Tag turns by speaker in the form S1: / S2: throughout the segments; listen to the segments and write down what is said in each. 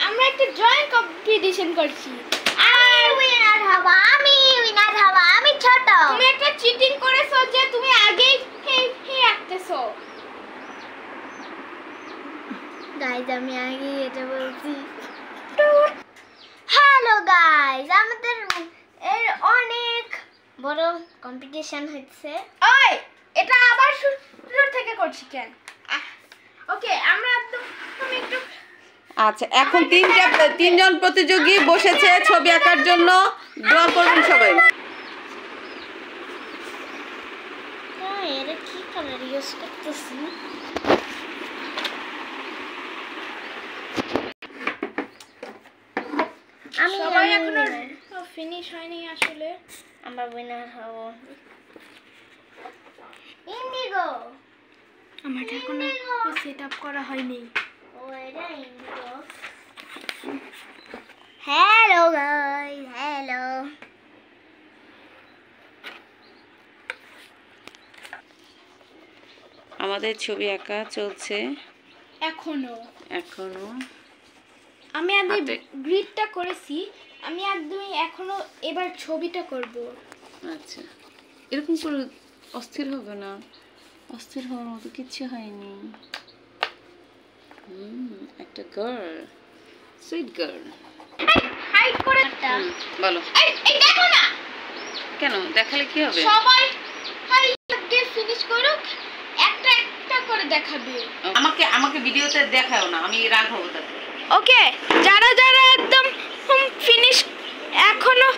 S1: আমরা একটা drawing competition করছি।
S2: আমি ছোট।
S1: তুমি একটা চিটিং করেছো যে তুমি আগেই আঁকতেছো।
S2: গাইস আমি আগে এটা বলছি। হ্যালো গাইস, আমাদের এর অনেক বড় কম্পিটিশন হচ্ছে।
S1: ওই এটা আবার শুরু থেকে করছি কেন? ওকে আমরা তুমি একটু
S3: আচ্ছা, এখন তিনজন প্রতিযোগী বসেছে ছবি আঁকার জন্য। দোয়া করবেন সবাই।
S2: এটা কি কালার ইউজ করতেছি?
S1: সবাই এখনো ফিনিশ হয়নি আসলে।
S2: আমরা উইনার হব। ইন্ডিগো।
S1: আমারটা এখনো সেটআপ করা হয়নি।
S2: ও এটা ইন্ডিগো। Hello guys, hello.
S3: আমাদের ছবি আঁকা চলছে
S1: এখনো আমি আগে
S3: হাতে।
S1: গ্রিডটা করেছি, আমি একদমই এখনো এবার ছবিটা করব।
S3: আচ্ছা, এরকম করে অস্থির হবে না, অস্থির হওয়ার মতো কিচ্ছু হয়নি। একটা গার্ল, সুইট গার্ল।
S1: হাইড করে
S3: বলো।
S1: এই দেখো না,
S3: কেন দেখালে কি হবে?
S1: সবাই আগে ফিনিশ করুক, একটা একটা করে দেখাবে।
S3: আমাকে ভিডিওতে দেখাও না, আমি রাগ হবো তাতে।
S1: ওকে, যারা যারা একদম ফিনিশ এখনো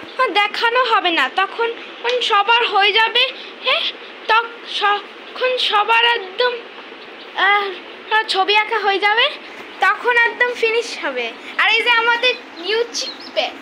S1: দেখানো হবে না, তখন সবার হয়ে যাবে। হ্যাঁ, তখন সবার একদম ছবি আঁকা হয়ে যাবে, তখন একদম ফিনিশ হবে। আর এই যে আমাদের নিউ চিক প্যাড,